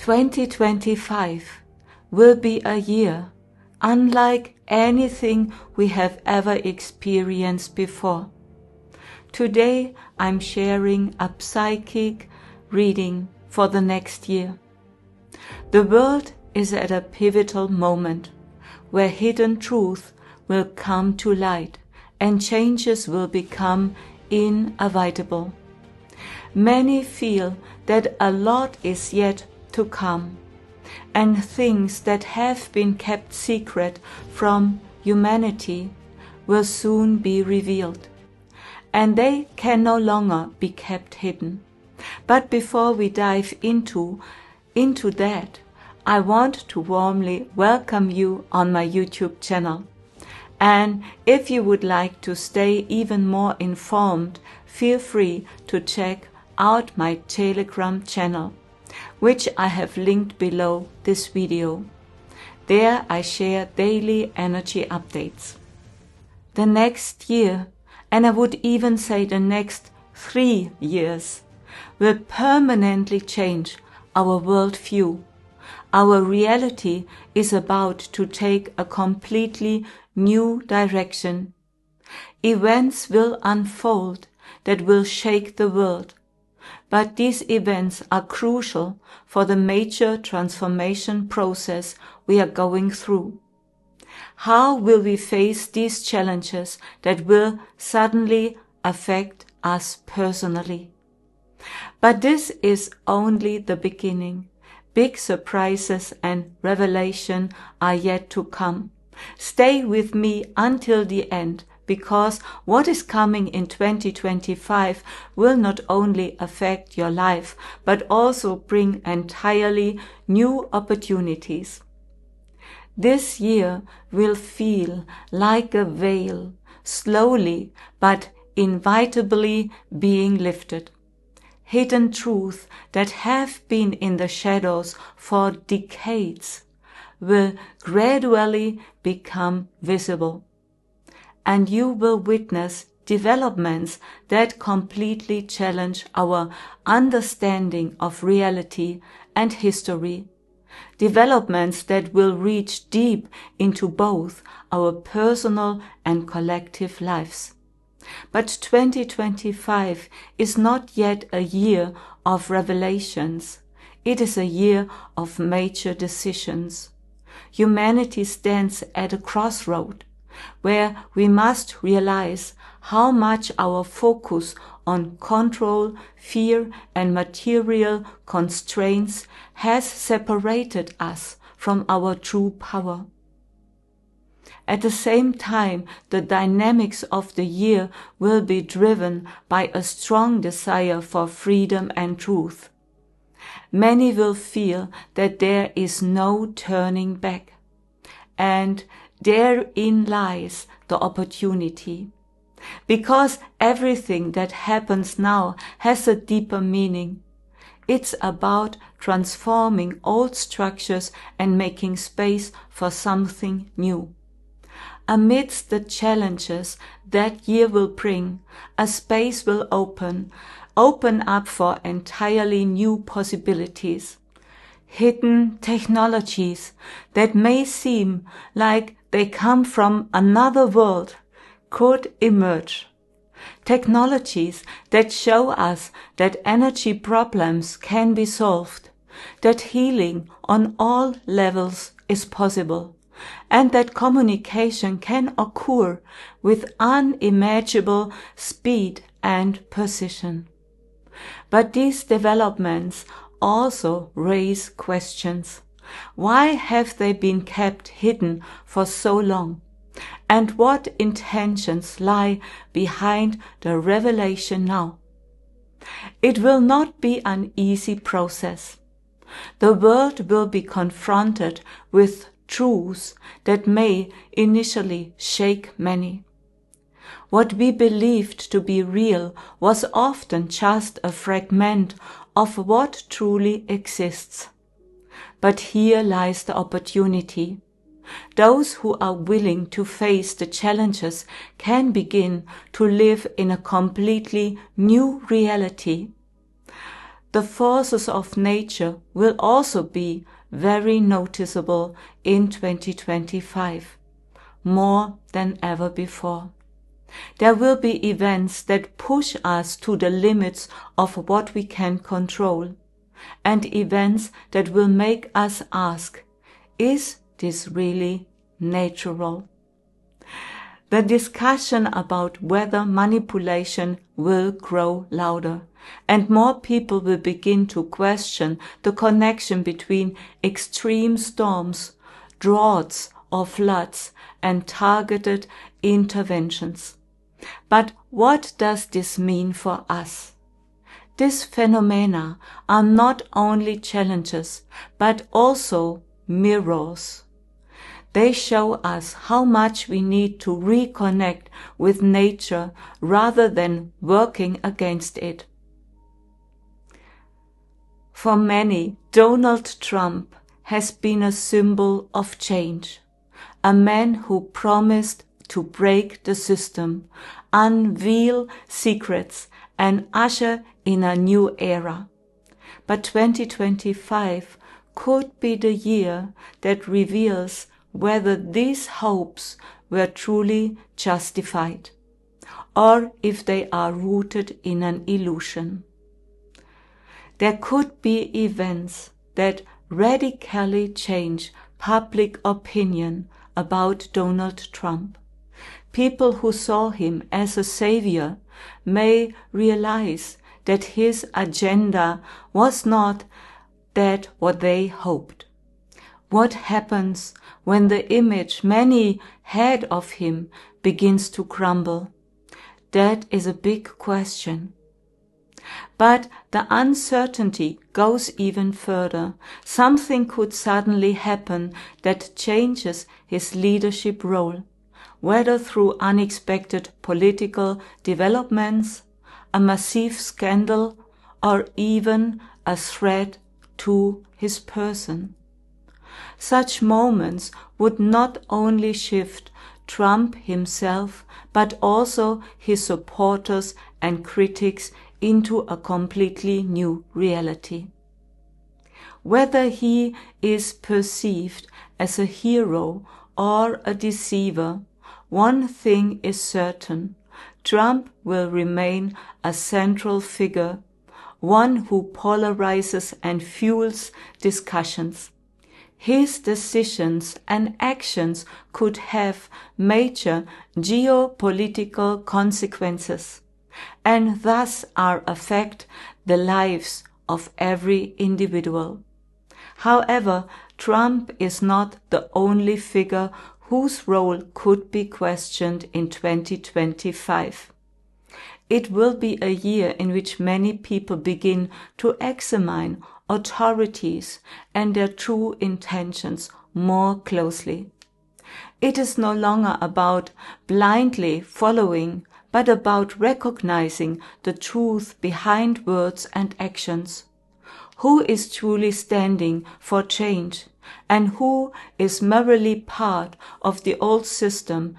2025 will be a year unlike anything we have ever experienced before. Today I'm sharing a psychic reading for the next year. The world is at a pivotal moment where hidden truth will come to light and changes will become inevitable. Many feel that a lot is yet to come, and things that have been kept secret from humanity will soon be revealed, and they can no longer be kept hidden. But before we dive into that, I want to warmly welcome you on my YouTube channel. And if you would like to stay even more informed, feel free to check out my Telegram channel, which I have linked below this video. There I share daily energy updates. The next year, and I would even say the next 3 years, will permanently change our worldview. Our reality is about to take a completely new direction. Events will unfold that will shake the world, but these events are crucial for the major transformation process we are going through. How will we face these challenges that will suddenly affect us personally? But this is only the beginning. Big surprises and revelation are yet to come. Stay with me until the end, because what is coming in 2025 will not only affect your life, but also bring entirely new opportunities. This year will feel like a veil, slowly but inevitably being lifted. Hidden truths that have been in the shadows for decades will gradually become visible, and you will witness developments that completely challenge our understanding of reality and history, developments that will reach deep into both our personal and collective lives. But 2025 is not yet a year of revelations. It is a year of major decisions. Humanity stands at a crossroad where we must realize how much our focus on control, fear, and material constraints has separated us from our true power. At the same time, the dynamics of the year will be driven by a strong desire for freedom and truth. Many will feel that there is no turning back, and therein lies the opportunity. Because everything that happens now has a deeper meaning. It's about transforming old structures and making space for something new. Amidst the challenges that year will bring, a space will open up for entirely new possibilities. Hidden technologies that may seem like they come from another world could emerge. Technologies that show us that energy problems can be solved, that healing on all levels is possible, and that communication can occur with unimaginable speed and precision. But these developments also raise questions. Why have they been kept hidden for so long? And what intentions lie behind the revelation now? It will not be an easy process. The world will be confronted with truths that may initially shake many. What we believed to be real was often just a fragment of what truly exists. But here lies the opportunity. Those who are willing to face the challenges can begin to live in a completely new reality. The forces of nature will also be very noticeable in 2025, more than ever before. There will be events that push us to the limits of what we can control, and events that will make us ask, is this really natural? The discussion about weather manipulation will grow louder, and more people will begin to question the connection between extreme storms, droughts or floods, and targeted interventions. But what does this mean for us? These phenomena are not only challenges, but also mirrors. They show us how much we need to reconnect with nature rather than working against it. For many, Donald Trump has been a symbol of change, a man who promised to break the system, unveil secrets, and usher in a new era. But 2025 could be the year that reveals whether these hopes were truly justified, or if they are rooted in an illusion. There could be events that radically change public opinion about Donald Trump. People who saw him as a savior may realize that his agenda was not that what they hoped. What happens when the image many had of him begins to crumble? That is a big question. But the uncertainty goes even further. Something could suddenly happen that changes his leadership role, whether through unexpected political developments, a massive scandal, or even a threat to his person. Such moments would not only shift Trump himself, but also his supporters and critics into a completely new reality. Whether he is perceived as a hero or a deceiver, one thing is certain: Trump will remain a central figure, one who polarizes and fuels discussions. His decisions and actions could have major geopolitical consequences, and thus affect the lives of every individual. However, Trump is not the only figure whose role could be questioned in 2025. It will be a year in which many people begin to examine authorities and their true intentions more closely. It is no longer about blindly following, but about recognizing the truth behind words and actions. Who is truly standing for change, and who is merely part of the old system?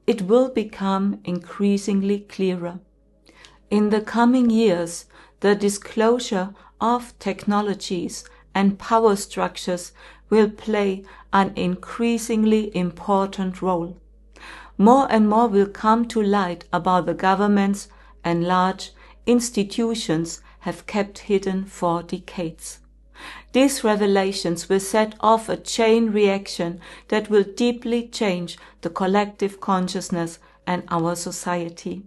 It will become increasingly clearer. In the coming years, the disclosure of technologies and power structures will play an increasingly important role. More and more will come to light about the governments and large institutions have kept hidden for decades. These revelations will set off a chain reaction that will deeply change the collective consciousness and our society.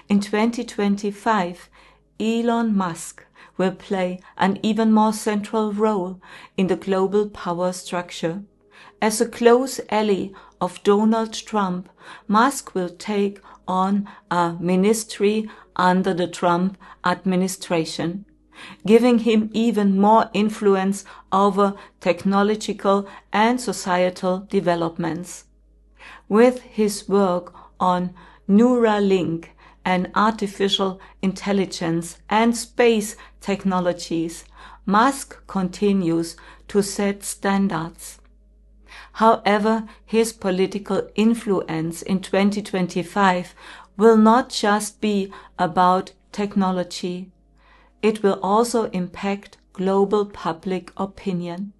In 2025, Elon Musk will play an even more central role in the global power structure. As a close ally of Donald Trump, Musk will take on a ministry under the Trump administration, giving him even more influence over technological and societal developments. With his work on Neuralink and artificial intelligence and space technologies, Musk continues to set standards. However, his political influence in 2025 will not just be about technology. it will also impact global public opinion.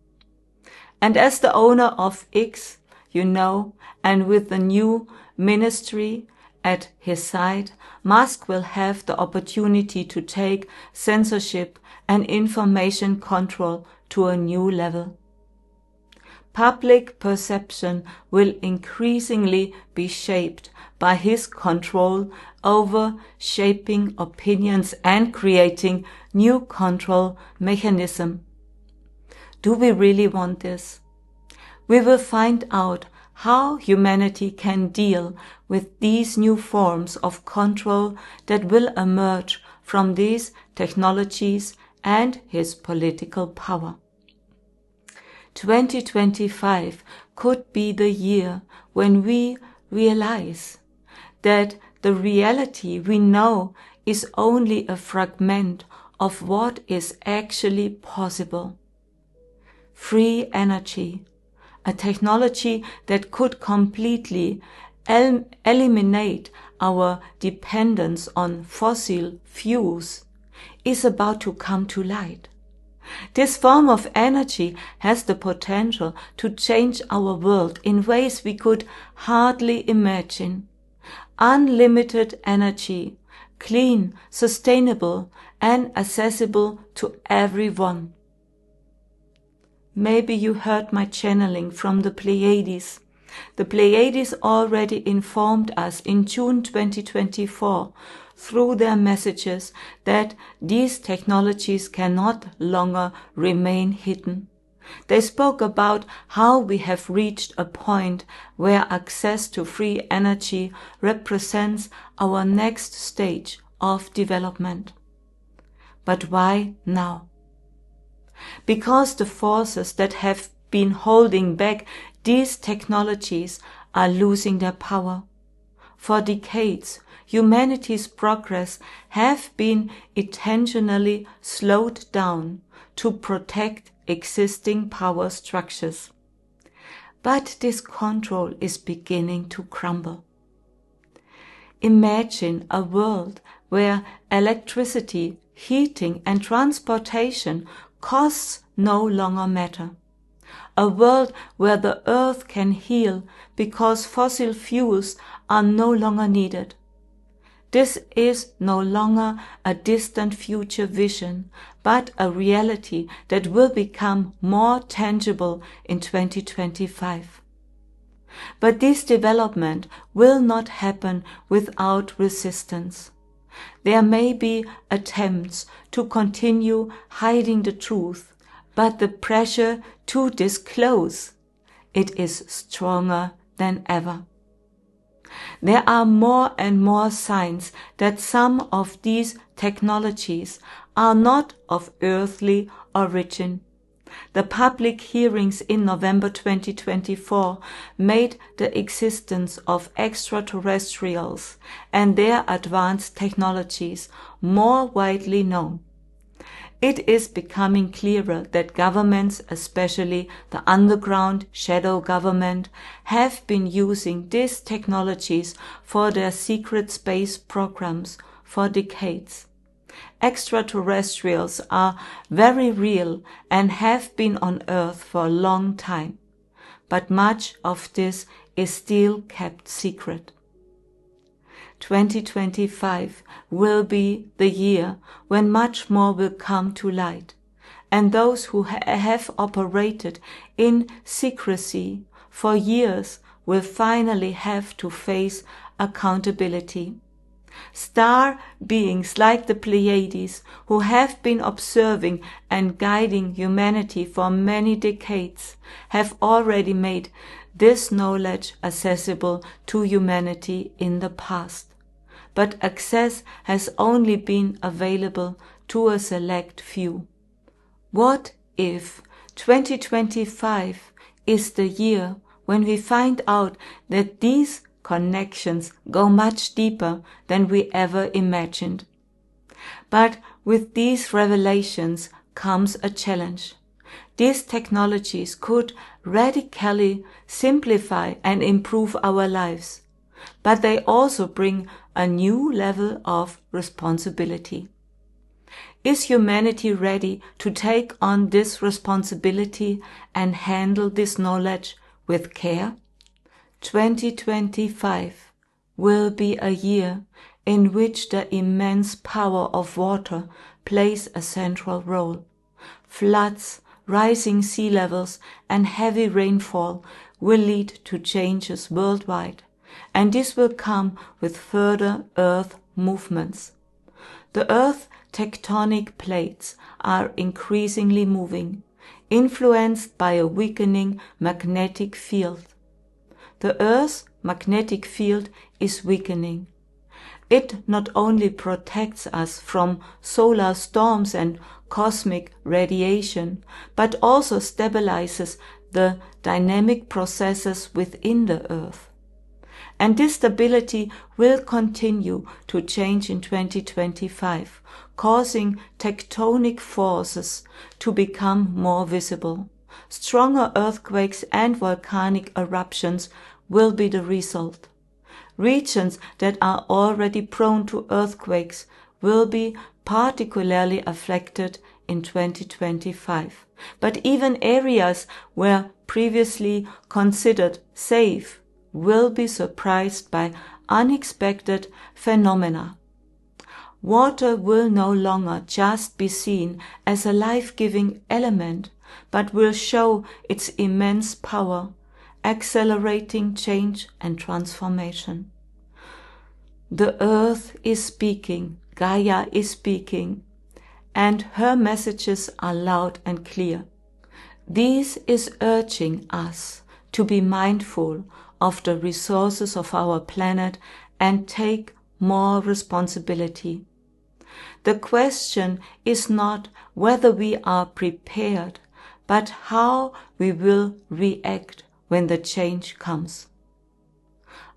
And as the owner of X, and with the new ministry at his side, Musk will have the opportunity to take censorship and information control to a new level. Public perception will increasingly be shaped by his control over shaping opinions and creating new control mechanisms. Do we really want this? We will find out how humanity can deal with these new forms of control that will emerge from these technologies and his political power. 2025 could be the year when we realize that the reality we know is only a fragment of what is actually possible. Free energy, a technology that could completely eliminate our dependence on fossil fuels, is about to come to light. This form of energy has the potential to change our world in ways we could hardly imagine. Unlimited energy, clean, sustainable, and accessible to everyone. Maybe you heard my channeling from the Pleiades. The Pleiades already informed us in June 2024 through their messages that these technologies cannot longer remain hidden. They spoke about how we have reached a point where access to free energy represents our next stage of development. But why now? Because the forces that have been holding back these technologies are losing their power. For decades, humanity's progress have been intentionally slowed down to protect existing power structures. But this control is beginning to crumble. Imagine a world where electricity, heating, and transportation costs no longer matter. A world where the earth can heal because fossil fuels are no longer needed. This is no longer a distant future vision, but a reality that will become more tangible in 2025. But this development will not happen without resistance. There may be attempts to continue hiding the truth, but the pressure to disclose it is stronger than ever. There are more and more signs that some of these technologies are not of earthly origin. The public hearings in November 2024 made the existence of extraterrestrials and their advanced technologies more widely known. It is becoming clearer that governments, especially the underground shadow government, have been using these technologies for their secret space programs for decades. Extraterrestrials are very real and have been on Earth for a long time, but much of this is still kept secret. 2025 will be the year when much more will come to light, and those who have operated in secrecy for years will finally have to face accountability. Star beings like the Pleiades, who have been observing and guiding humanity for many decades, have already made this knowledge accessible to humanity in the past. But access has only been available to a select few. What if 2025 is the year when we find out that these connections go much deeper than we ever imagined? But with these revelations comes a challenge. These technologies could radically simplify and improve our lives, but they also bring a new level of responsibility. Is humanity ready to take on this responsibility and handle this knowledge with care? 2025 will be a year in which the immense power of water plays a central role. Floods, rising sea levels, and heavy rainfall will lead to changes worldwide, and this will come with further Earth movements. The Earth tectonic plates are increasingly moving, influenced by a weakening magnetic field. The Earth's magnetic field is weakening. It not only protects us from solar storms and cosmic radiation, but also stabilizes the dynamic processes within the Earth. And this stability will continue to change in 2025, causing tectonic forces to become more visible. Stronger earthquakes and volcanic eruptions will be the result. Regions that are already prone to earthquakes will be particularly affected in 2025. But even areas where previously considered safe will be surprised by unexpected phenomena. Water will no longer just be seen as a life-giving element, but will show its immense power, accelerating change and transformation. The Earth is speaking, Gaia is speaking, and her messages are loud and clear. This is urging us to be mindful of the resources of our planet and take more responsibility. The question is not whether we are prepared, but how we will react when the change comes.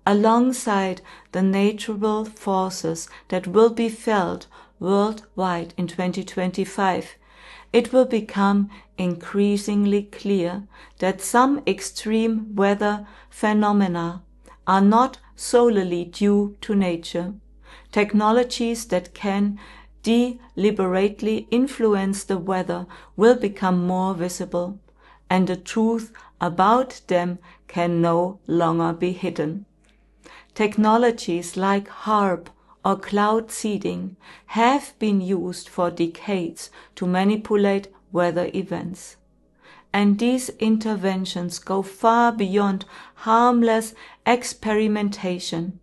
Alongside the natural forces that will be felt worldwide in 2025, it will become increasingly clear that some extreme weather phenomena are not solely due to nature. Technologies that can deliberately influence the weather will become more visible, and the truth about them can no longer be hidden. Technologies like HARP or cloud seeding have been used for decades to manipulate weather events. And these interventions go far beyond harmless experimentation.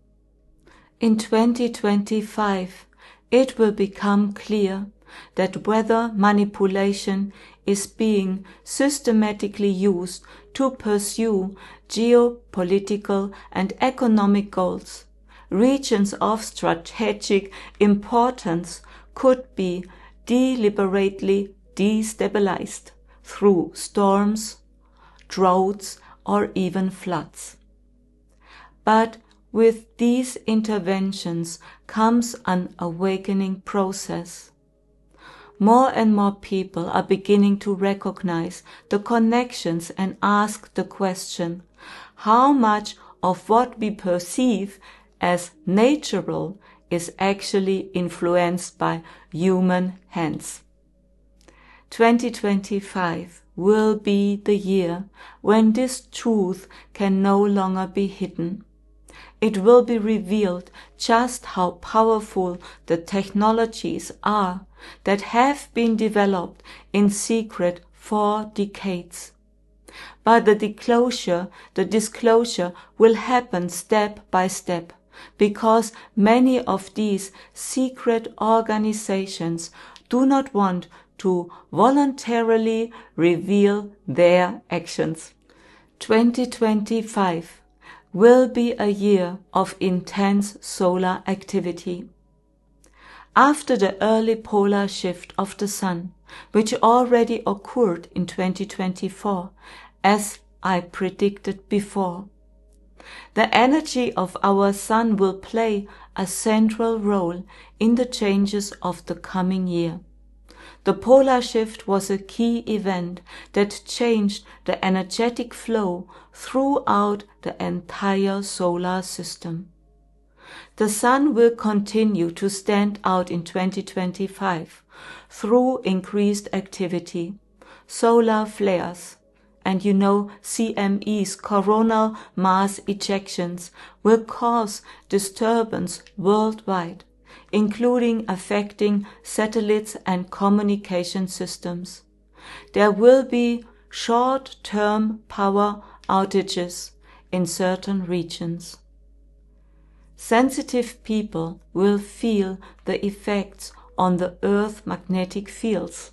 In 2025, it will become clear that weather manipulation is being systematically used to pursue geopolitical and economic goals. Regions of strategic importance could be deliberately destabilized through storms, droughts, or even floods. But with these interventions comes an awakening process. More and more people are beginning to recognize the connections and ask the question, how much of what we perceive as natural is actually influenced by human hands? 2025 will be the year when this truth can no longer be hidden. It will be revealed just how powerful the technologies are that have been developed in secret for decades. But the disclosure will happen step by step, because many of these secret organizations do not want to voluntarily reveal their actions. 2025 will be a year of intense solar activity. After the early polar shift of the Sun, which already occurred in 2024, as I predicted before, the energy of our Sun will play a central role in the changes of the coming year. The polar shift was a key event that changed the energetic flow throughout the entire solar system. The Sun will continue to stand out in 2025 through increased activity, solar flares, and CME's coronal mass ejections will cause disturbance worldwide, including affecting satellites and communication systems. There will be short-term power outages in certain regions. Sensitive people will feel the effects on the Earth's magnetic fields,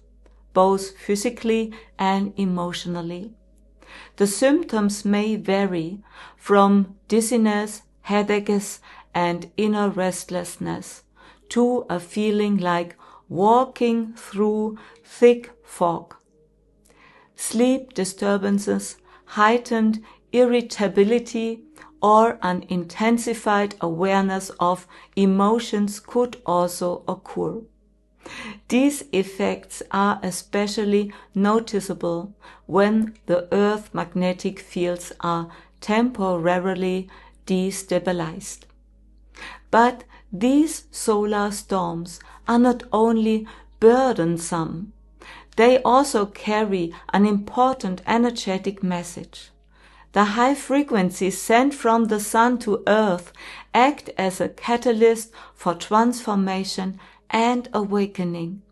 both physically and emotionally. The symptoms may vary from dizziness, headaches, and inner restlessness to a feeling like walking through thick fog. Sleep disturbances, heightened irritability, or an intensified awareness of emotions could also occur. These effects are especially noticeable when the Earth's magnetic fields are temporarily destabilized. But these solar storms are not only burdensome, they also carry an important energetic message. The high frequencies sent from the Sun to Earth act as a catalyst for transformation and awakening.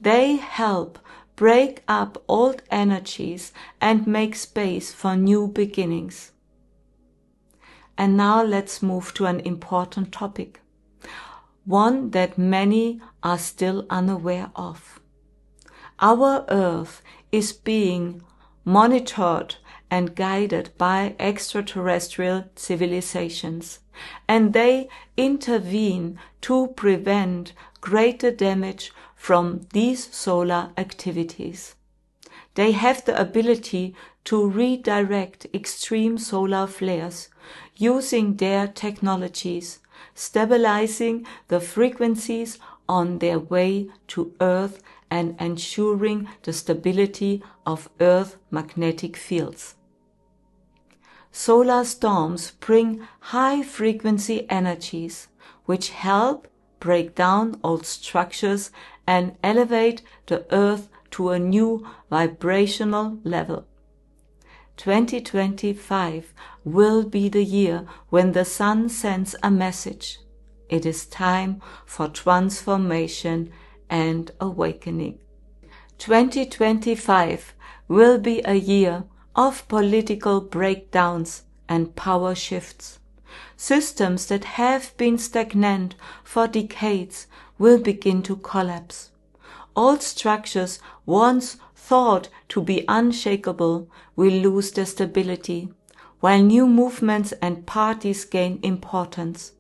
They help break up old energies and make space for new beginnings. And now let's move to an important topic, one that many are still unaware of. Our Earth is being monitored and guided by extraterrestrial civilizations, and they intervene to prevent greater damage from these solar activities. They have the ability to redirect extreme solar flares using their technologies, stabilizing the frequencies on their way to Earth and ensuring the stability of Earth's magnetic fields. Solar storms bring high-frequency energies which help break down old structures and elevate the Earth to a new vibrational level. 2025 will be the year when the Sun sends a message. It is time for transformation and awakening. 2025 will be a year of political breakdowns and power shifts. Systems that have been stagnant for decades will begin to collapse. Old structures once thought to be unshakable will lose their stability, while new movements and parties gain importance.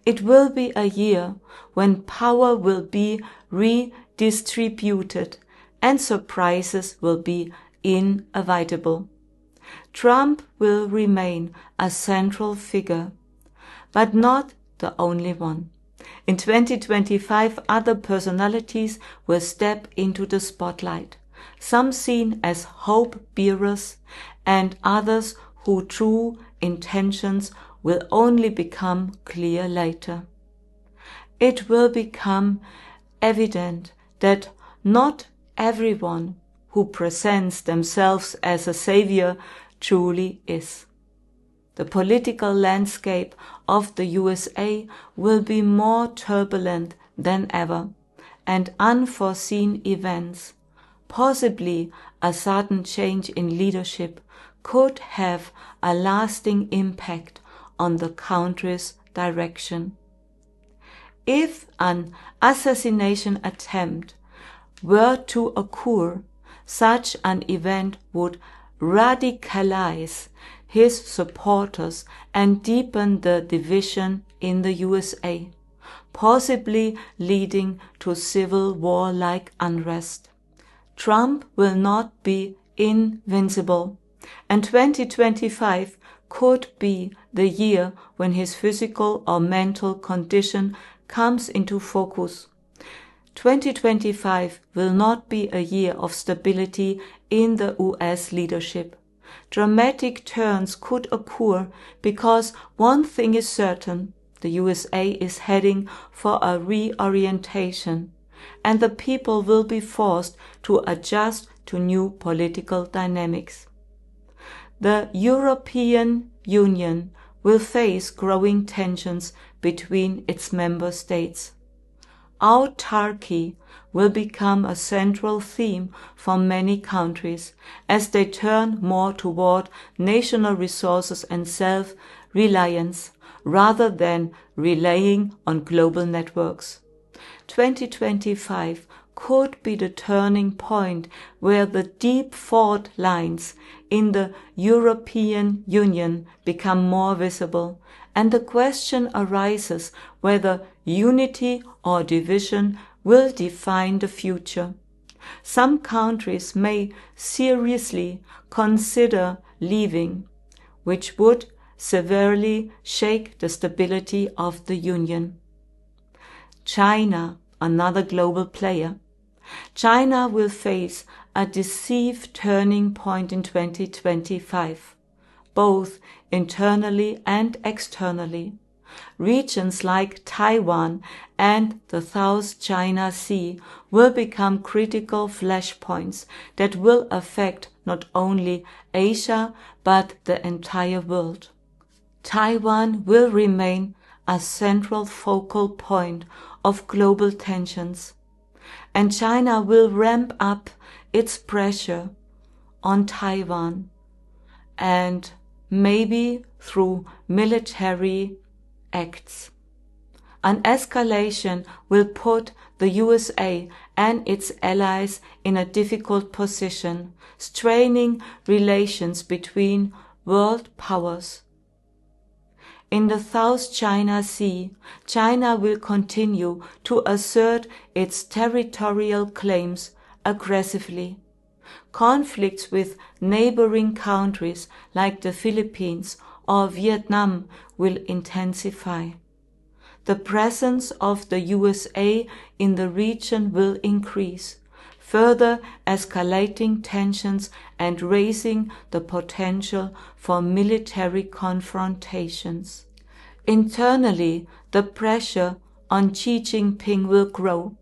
It will be a year when power will be redistributed and surprises will be inevitable. Trump will remain a central figure, but not the only one. In 2025, other personalities will step into the spotlight, some seen as hope bearers and others whose true intentions will only become clear later. It will become evident that not everyone who presents themselves as a savior truly is. The political landscape of the USA will be more turbulent than ever, and unforeseen events, possibly a sudden change in leadership, could have a lasting impact on the country's direction. If an assassination attempt were to occur, such an event would radicalize his supporters and deepen the division in the USA, possibly leading to civil war-like unrest. Trump will not be invincible, and 2025 could be the year when his physical or mental condition comes into focus. 2025 will not be a year of stability in the US leadership. Dramatic turns could occur because one thing is certain: the USA is heading for a reorientation, and the people will be forced to adjust to new political dynamics. The European Union will face growing tensions between its member states. Autarky will become a central theme for many countries as they turn more toward national resources and self-reliance rather than relying on global networks. 2025 could be the turning point where the deep fault lines in the European Union become more visible, and the question arises whether unity or division will define the future. Some countries may seriously consider leaving, which would severely shake the stability of the Union. China, another global player. China will face a decisive turning point in 2025, both internally and externally. Regions like Taiwan and the South China Sea will become critical flashpoints that will affect not only Asia but the entire world. Taiwan will remain a central focal point of global tensions, and China will ramp up its pressure on Taiwan, and maybe through military acts. An escalation will put the USA and its allies in a difficult position, straining relations between world powers. In the South China Sea, China will continue to assert its territorial claims aggressively. Conflicts with neighboring countries like the Philippines or Vietnam will intensify. The presence of the USA in the region will increase, further escalating tensions and raising the potential for military confrontations. Internally, the pressure on Xi Jinping will grow.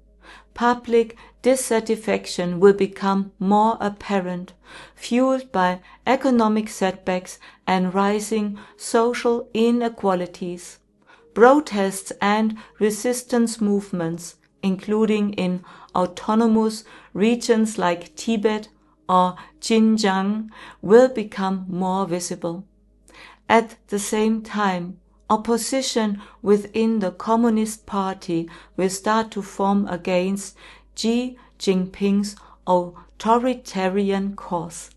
Public dissatisfaction will become more apparent, fueled by economic setbacks and rising social inequalities. Protests and resistance movements, including in autonomous regions like Tibet or Xinjiang, will become more visible. At the same time, opposition within the Communist Party will start to form against Xi Jinping's authoritarian course.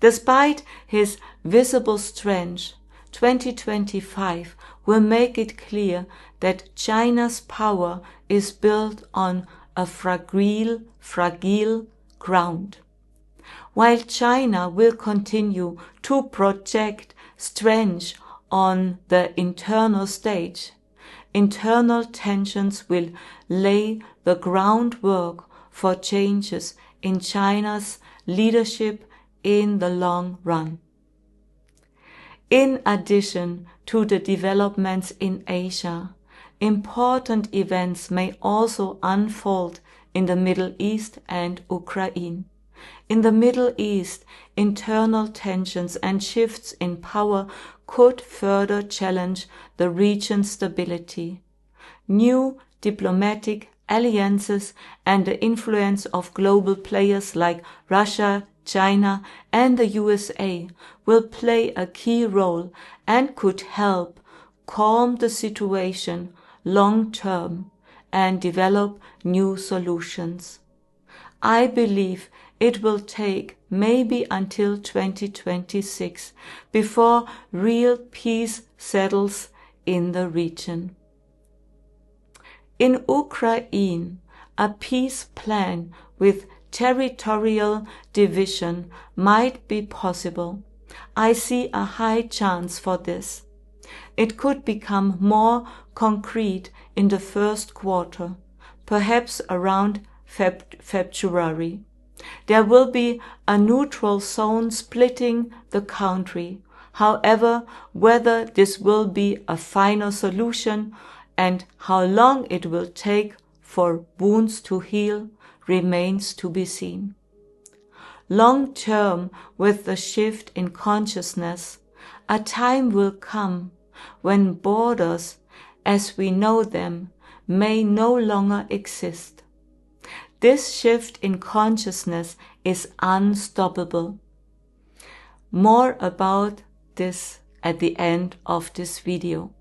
Despite his visible strength, 2025 will make it clear that China's power is built on a fragile ground. While China will continue to project strength on the internal stage, internal tensions will lay the groundwork for changes in China's leadership in the long run. In addition to the developments in Asia, important events may also unfold in the Middle East and Ukraine. In the Middle East, internal tensions and shifts in power could further challenge the region's stability. New diplomatic alliances and the influence of global players like Russia, China, and the USA will play a key role and could help calm the situation long term and develop new solutions. I believe it will take maybe until 2026 before real peace settles in the region. In Ukraine, a peace plan with territorial division might be possible. I see a high chance for this. It could become more concrete in the first quarter, perhaps around February. There will be a neutral zone splitting the country. However, whether this will be a final solution and how long it will take for wounds to heal remains to be seen. Long term, with the shift in consciousness, a time will come when borders, as we know them, may no longer exist. This shift in consciousness is unstoppable. More about this at the end of this video.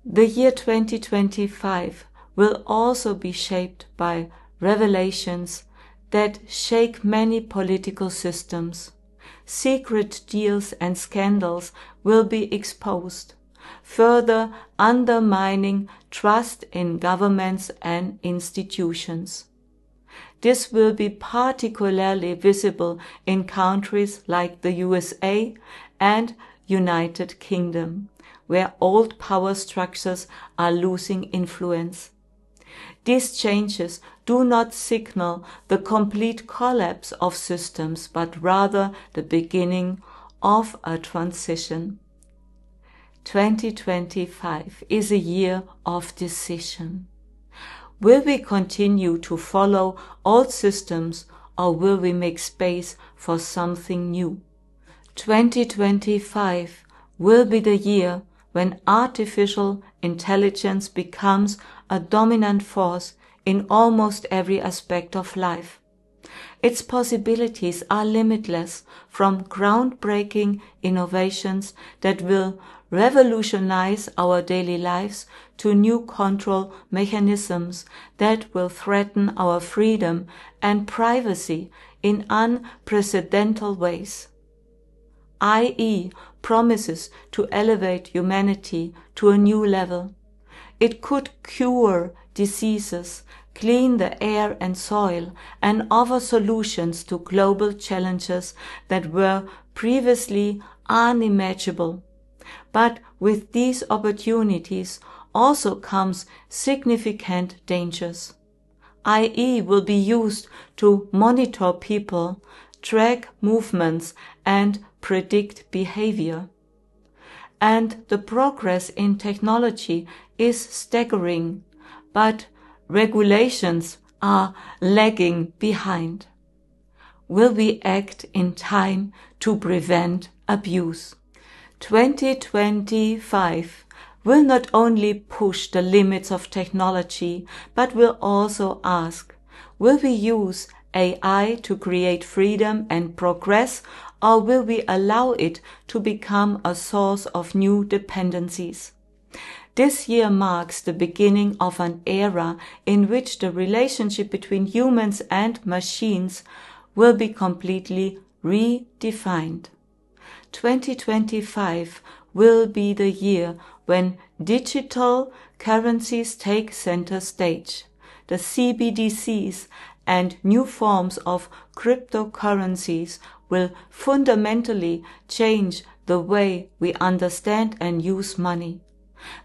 The year 2025 will also be shaped by revelations that shake many political systems. Secret deals and scandals will be exposed, further undermining trust in governments and institutions. This will be particularly visible in countries like the USA and United Kingdom, where old power structures are losing influence. These changes do not signal the complete collapse of systems, but rather the beginning of a transition. 2025 is a year of decision. Will we continue to follow old systems, or will we make space for something new? 2025 will be the year when artificial intelligence becomes a dominant force in almost every aspect of life. Its possibilities are limitless, from groundbreaking innovations that will revolutionize our daily lives to new control mechanisms that will threaten our freedom and privacy in unprecedented ways. AI promises to elevate humanity to a new level. It could cure diseases, clean the air and soil, and offer solutions to global challenges that were previously unimaginable. But with these opportunities also comes significant dangers. AI will be used to monitor people, track movements, and predict behavior. And the progress in technology is staggering, but regulations are lagging behind. Will we act in time to prevent abuse? 2025 will not only push the limits of technology, but will also ask, will we use AI to create freedom and progress, or will we allow it to become a source of new dependencies? This year marks the beginning of an era in which the relationship between humans and machines will be completely redefined. 2025 will be the year when digital currencies take center stage. The CBDCs and new forms of cryptocurrencies will fundamentally change the way we understand and use money.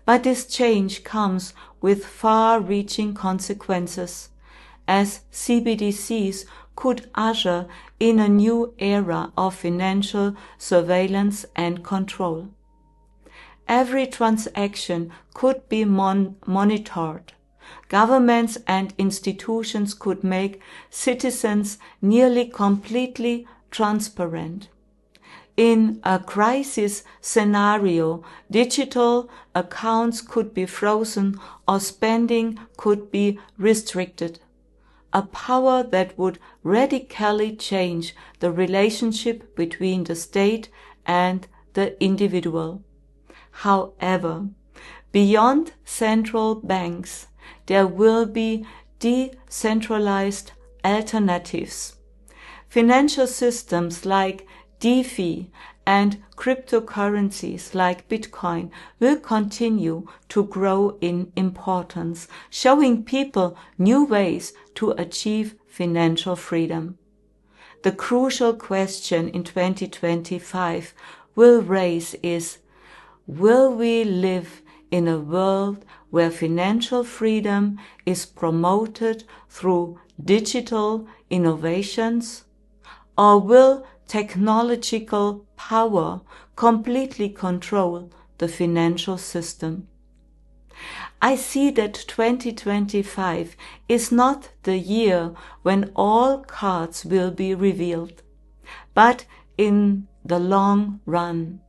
But this change comes with far-reaching consequences, as CBDCs could usher in a new era of financial surveillance and control. Every transaction could be monitored. Governments and institutions could make citizens nearly completely transparent. In a crisis scenario, digital accounts could be frozen or spending could be restricted. A power that would radically change the relationship between the state and the individual. However, beyond central banks, there will be decentralized alternatives. Financial systems like DeFi and cryptocurrencies like Bitcoin will continue to grow in importance, showing people new ways to achieve financial freedom. The crucial question in 2025 will raise is, will we live in a world where financial freedom is promoted through digital innovations? Or will technological power completely control the financial system. I see that 2025 is not the year when all cards will be revealed, but in the long run,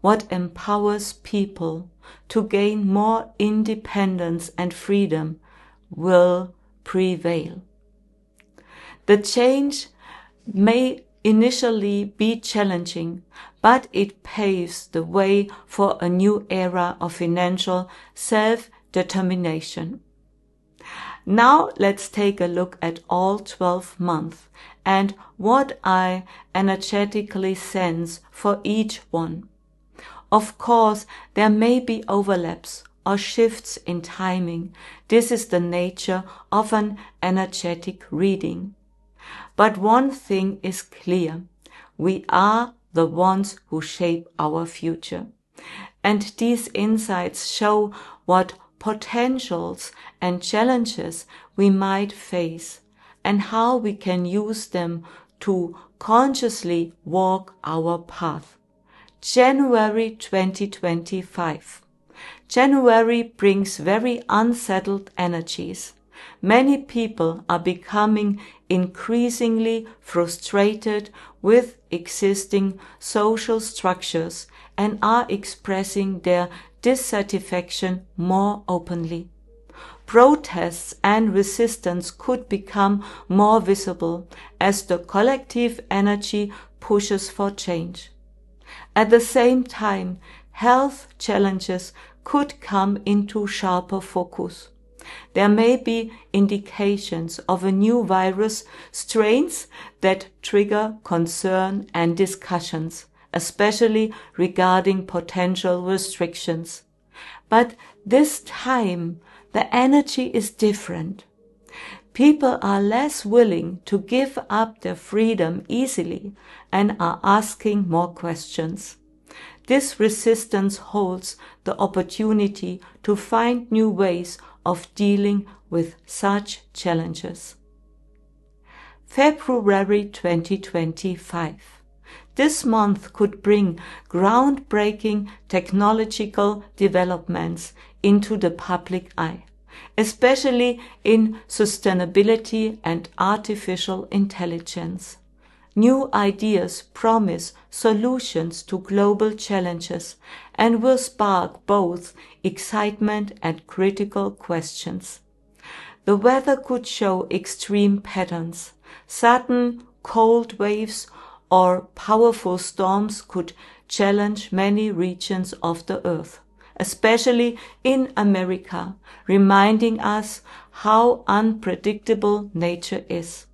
what empowers people to gain more independence and freedom will prevail. The change may initially be challenging, but it paves the way for a new era of financial self-determination. Now let's take a look at all 12 months and what I energetically sense for each one. Of course, there may be overlaps or shifts in timing. This is the nature of an energetic reading. But one thing is clear. We are the ones who shape our future. And these insights show what potentials and challenges we might face and how we can use them to consciously walk our path. January 2025. January brings very unsettled energies. Many people are becoming increasingly frustrated with existing social structures and are expressing their dissatisfaction more openly. Protests and resistance could become more visible as the collective energy pushes for change. At the same time, health challenges could come into sharper focus. There may be indications of a new virus strains that trigger concern and discussions, especially regarding potential restrictions. But this time, the energy is different. People are less willing to give up their freedom easily and are asking more questions. This resistance holds the opportunity to find new ways of dealing with such challenges. February 2025. This month could bring groundbreaking technological developments into the public eye, especially in sustainability and artificial intelligence. New ideas promise solutions to global challenges and will spark both excitement and critical questions. The weather could show extreme patterns. Sudden cold waves or powerful storms could challenge many regions of the earth, especially in America, reminding us how unpredictable nature is.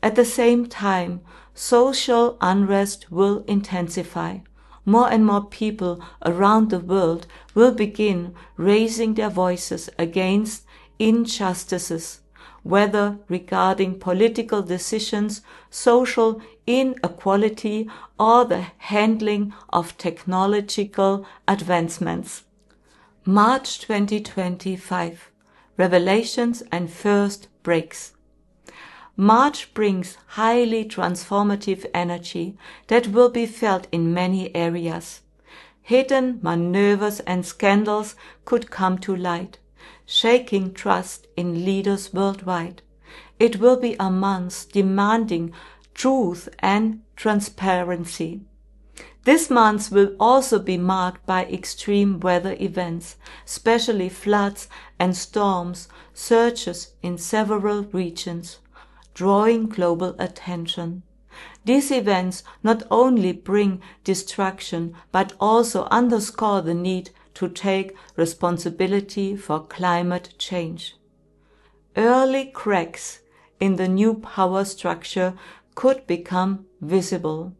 At the same time, social unrest will intensify. More and more people around the world will begin raising their voices against injustices, whether regarding political decisions, social inequality, or the handling of technological advancements. March 2025. Revelations and first breaks. March brings highly transformative energy that will be felt in many areas. Hidden maneuvers and scandals could come to light, shaking trust in leaders worldwide. It will be a month demanding truth and transparency. This month will also be marked by extreme weather events, especially floods and storms surges in several regions, drawing global attention. These events not only bring destruction but also underscore the need to take responsibility for climate change. Early cracks in the new power structure could become visible.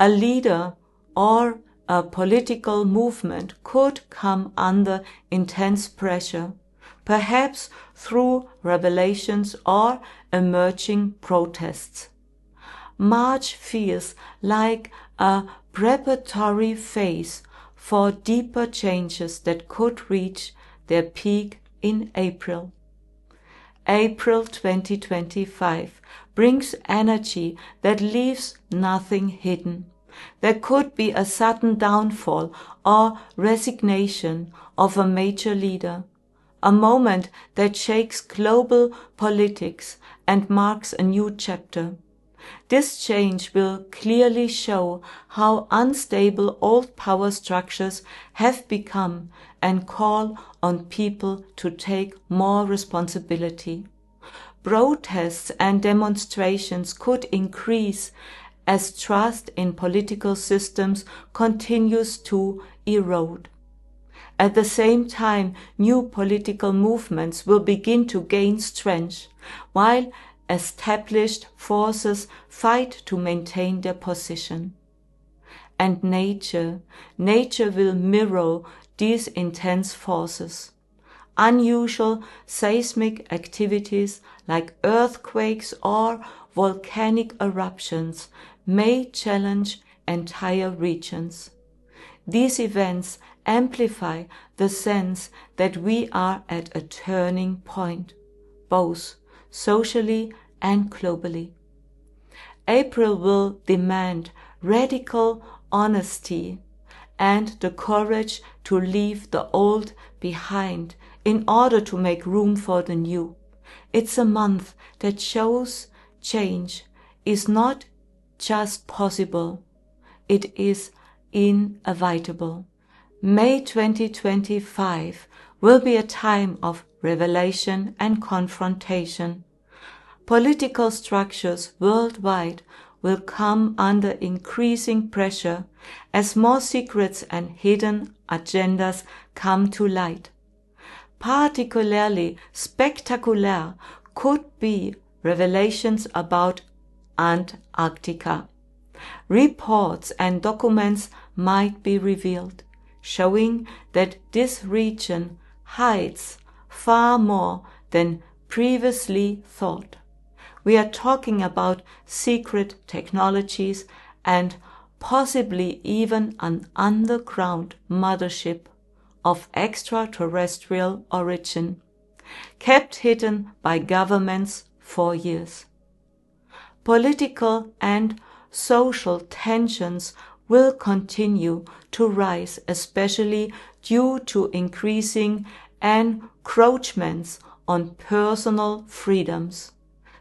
A leader or a political movement could come under intense pressure, perhaps through revelations or emerging protests. March feels like a preparatory phase for deeper changes that could reach their peak in April. April 2025 brings energy that leaves nothing hidden. There could be a sudden downfall or resignation of a major leader, a moment that shakes global politics and marks a new chapter. This change will clearly show how unstable old power structures have become and call on people to take more responsibility. Protests and demonstrations could increase as trust in political systems continues to erode. At the same time, new political movements will begin to gain strength, while established forces fight to maintain their position. And nature will mirror these intense forces. Unusual seismic activities like earthquakes or volcanic eruptions may challenge entire regions. These events amplify the sense that we are at a turning point, both socially and globally. April will demand radical honesty and the courage to leave the old behind in order to make room for the new. It's a month that shows change is not just possible, it is inevitable. May 2025 will be a time of revelation and confrontation. Political structures worldwide will come under increasing pressure as more secrets and hidden agendas come to light. Particularly spectacular could be revelations about Antarctica. Reports and documents might be revealed, showing that this region hides far more than previously thought. We are talking about secret technologies and possibly even an underground mothership of extraterrestrial origin, kept hidden by governments for years. Political and social tensions will continue to rise, especially due to increasing encroachments on personal freedoms,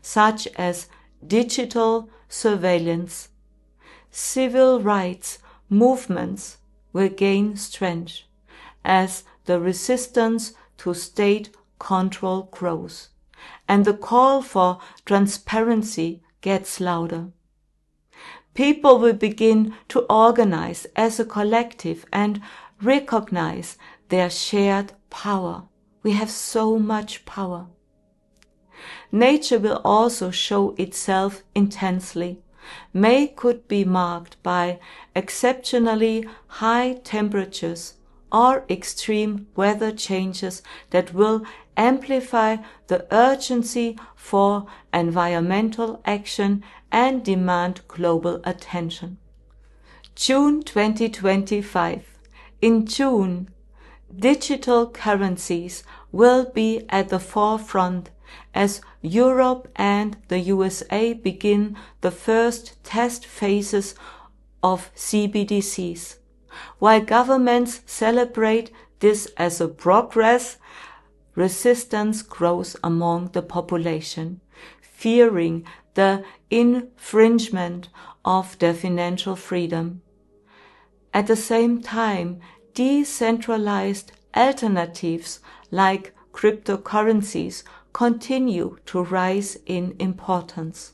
such as digital surveillance. Civil rights movements will gain strength as the resistance to state control grows, and the call for transparency gets louder. People will begin to organize as a collective and recognize their shared power. We have so much power. Nature will also show itself intensely. May could be marked by exceptionally high temperatures or extreme weather changes that will amplify the urgency for environmental action and demand global attention. June 2025. In June, digital currencies will be at the forefront as Europe and the USA begin the first test phases of CBDCs. While governments celebrate this as a progress, resistance grows among the population, fearing the infringement of their financial freedom. At the same time, decentralized alternatives like cryptocurrencies continue to rise in importance.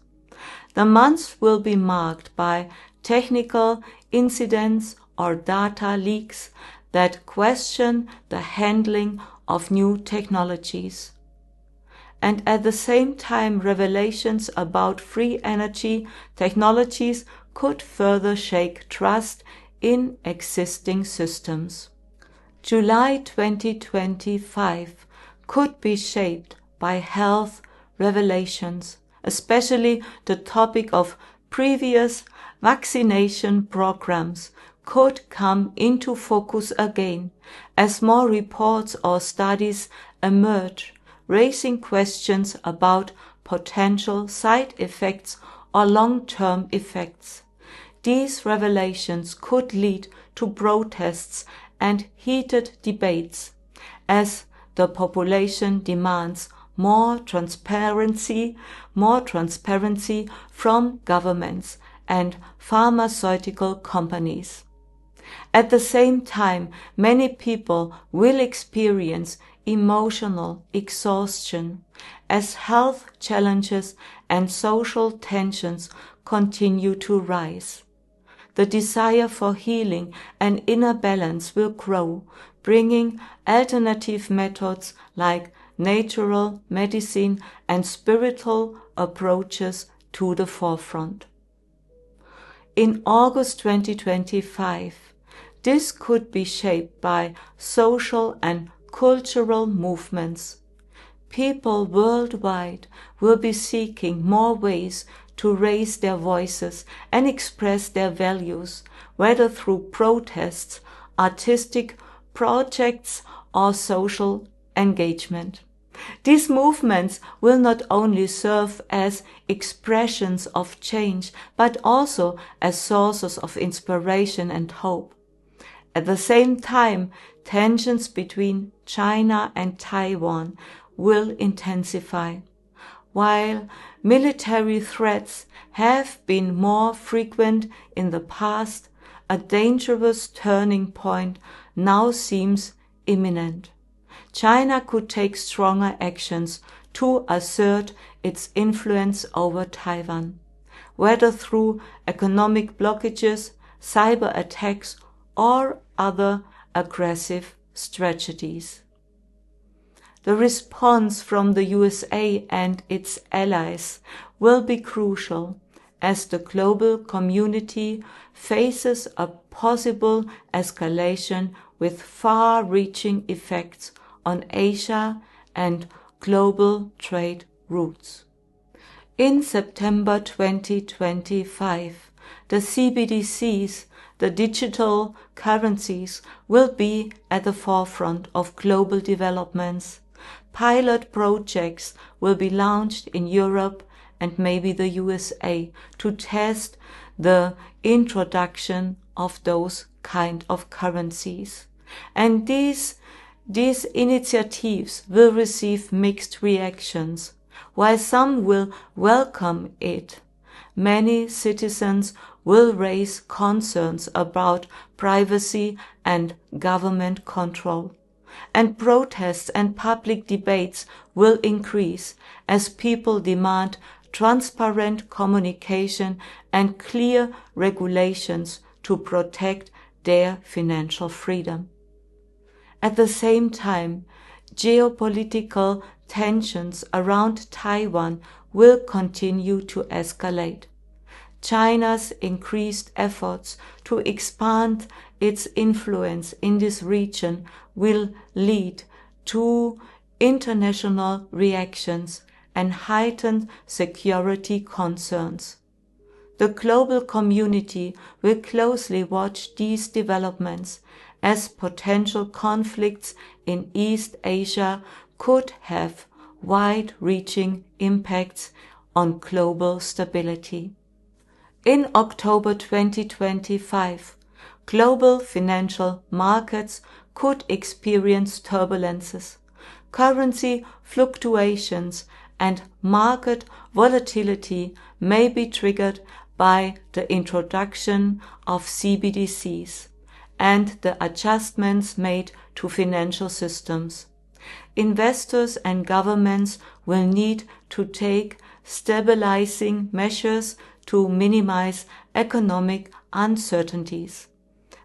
The months will be marked by technical incidents or data leaks that question the handling of new technologies. And at the same time, revelations about free energy technologies could further shake trust in existing systems. July 2025 could be shaped by health revelations, especially the topic of previous vaccination programs could come into focus again as more reports or studies emerge, raising questions about potential side effects or long-term effects. These revelations could lead to protests and heated debates, as the population demands more transparency from governments and pharmaceutical companies. At the same time, many people will experience emotional exhaustion as health challenges and social tensions continue to rise. The desire for healing and inner balance will grow, bringing alternative methods like natural medicine and spiritual approaches to the forefront. In August 2025, this could be shaped by social and cultural movements. People worldwide will be seeking more ways to raise their voices and express their values, whether through protests, artistic projects, or social engagement. These movements will not only serve as expressions of change, but also as sources of inspiration and hope. At the same time, tensions between China and Taiwan will intensify. While military threats have been more frequent in the past, a dangerous turning point now seems imminent. China could take stronger actions to assert its influence over Taiwan, whether through economic blockages, cyber attacks, or other aggressive strategies. The response from the USA and its allies will be crucial as the global community faces a possible escalation with far-reaching effects on Asia and global trade routes. In September 2025, the CBDCs, the digital currencies, will be at the forefront of global developments. Pilot projects will be launched in Europe and maybe the USA to test the introduction of those kind of currencies. And these initiatives will receive mixed reactions. While some will welcome it, many citizens will raise concerns about privacy and government control. And protests and public debates will increase as people demand transparent communication and clear regulations to protect their financial freedom. At the same time, geopolitical tensions around Taiwan will continue to escalate. China's increased efforts to expand its influence in this region will lead to international reactions and heightened security concerns. The global community will closely watch these developments as potential conflicts in East Asia could have wide-reaching impacts on global stability. In October 2025, global financial markets could experience turbulences. Currency fluctuations and market volatility may be triggered by the introduction of CBDCs and the adjustments made to financial systems. Investors and governments will need to take stabilizing measures to minimize economic uncertainties.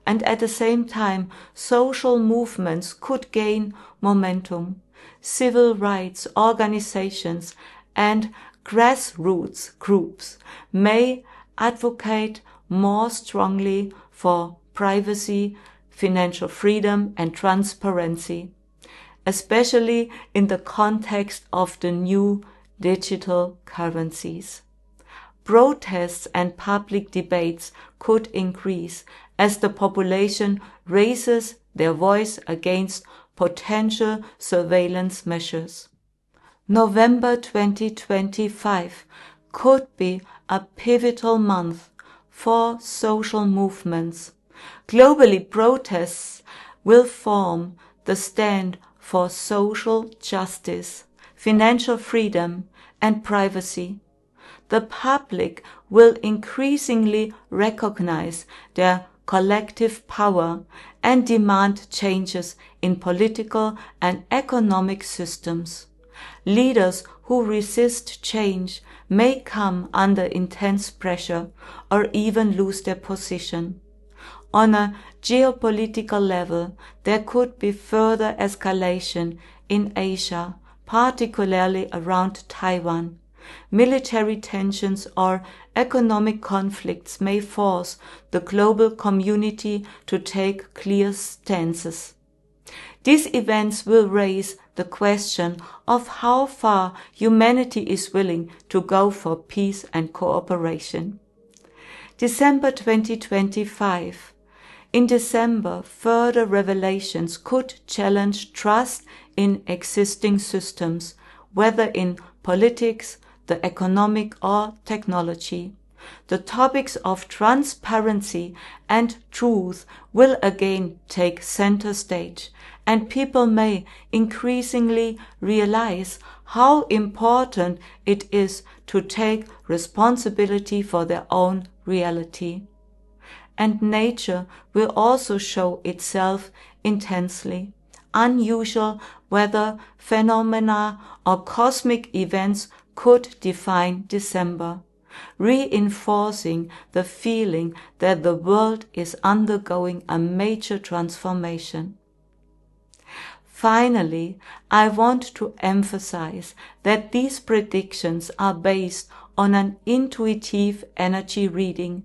And at the same time, social movements could gain momentum. Civil rights organizations and grassroots groups may advocate more strongly for privacy, financial freedom, and transparency, especially in the context of the new digital currencies. Protests and public debates could increase as the population raises their voice against potential surveillance measures. November 2025 could be a pivotal month for social movements. Globally, protests will form the stand for social justice, financial freedom, and privacy. The public will increasingly recognize their collective power and demand changes in political and economic systems. Leaders who resist change may come under intense pressure or even lose their position. On a geopolitical level, there could be further escalation in Asia, particularly around Taiwan. Military tensions or economic conflicts may force the global community to take clear stances. These events will raise the question of how far humanity is willing to go for peace and cooperation. December 2025. In December, further revelations could challenge trust in existing systems, whether in politics, the economic or technology. The topics of transparency and truth will again take center stage, and people may increasingly realize how important it is to take responsibility for their own reality. And nature will also show itself intensely. Unusual weather phenomena or cosmic events could define December, reinforcing the feeling that the world is undergoing a major transformation. Finally, I want to emphasize that these predictions are based on an intuitive energy reading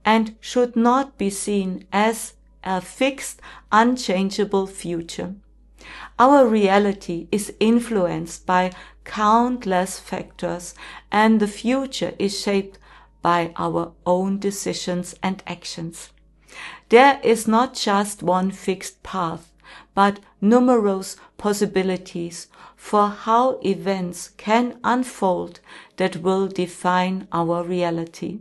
and should not be seen as a fixed, unchangeable future. Our reality is influenced by countless factors, and the future is shaped by our own decisions and actions. There is not just one fixed path, but numerous possibilities for how events can unfold that will define our reality.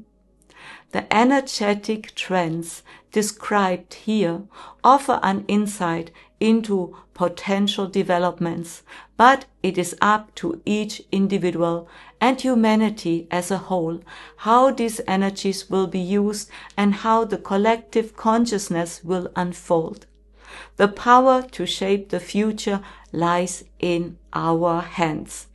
The energetic trends described here offer an insight into potential developments, but it is up to each individual and humanity as a whole how these energies will be used and how the collective consciousness will unfold. The power to shape the future lies in our hands.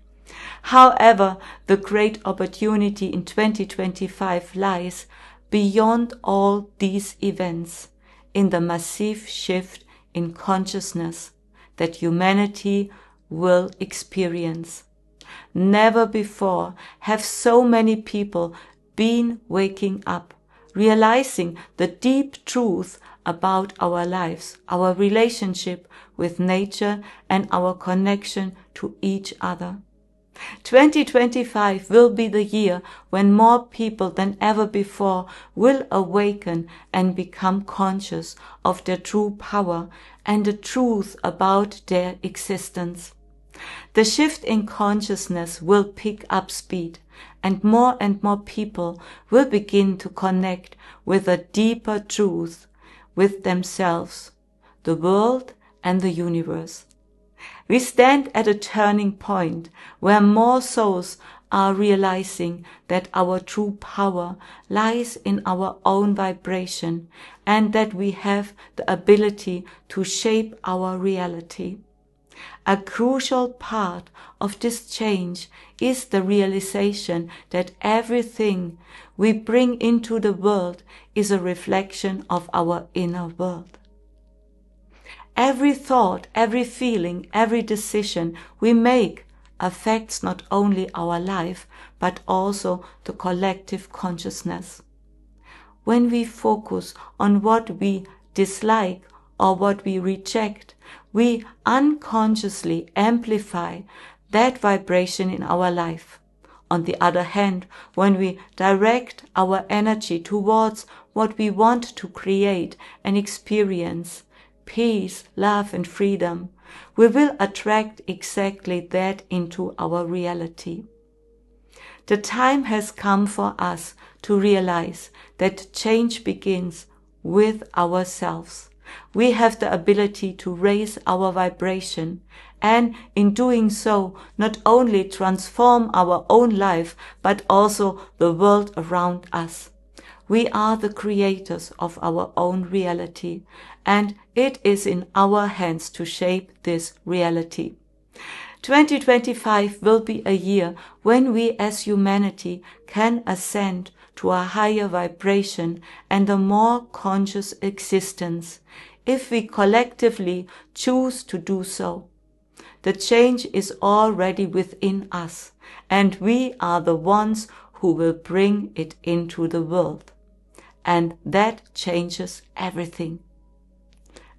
However, the great opportunity in 2025 lies beyond all these events, in the massive shift in consciousness that humanity will experience. Never before have so many people been waking up, realizing the deep truth about our lives, our relationship with nature, and our connection to each other. 2025 will be the year when more people than ever before will awaken and become conscious of their true power and the truth about their existence. The shift in consciousness will pick up speed, and more people will begin to connect with a deeper truth with themselves, the world, and the universe. We stand at a turning point where more souls are realizing that our true power lies in our own vibration and that we have the ability to shape our reality. A crucial part of this change is the realization that everything we bring into the world is a reflection of our inner world. Every thought, every feeling, every decision we make affects not only our life, but also the collective consciousness. When we focus on what we dislike or what we reject, we unconsciously amplify that vibration in our life. On the other hand, when we direct our energy towards what we want to create and experience, peace, love, and freedom, we will attract exactly that into our reality. The time has come for us to realize that change begins with ourselves. We have the ability to raise our vibration and in doing so not only transform our own life but also the world around us. We are the creators of our own reality, and it is in our hands to shape this reality. 2025 will be a year when we as humanity can ascend to a higher vibration and a more conscious existence, if we collectively choose to do so. The change is already within us, and we are the ones who will bring it into the world. And that changes everything.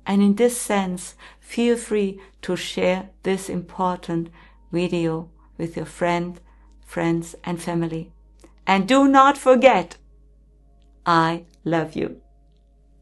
And in this sense, feel free to share this important video with your friends and family. And do not forget, I love you.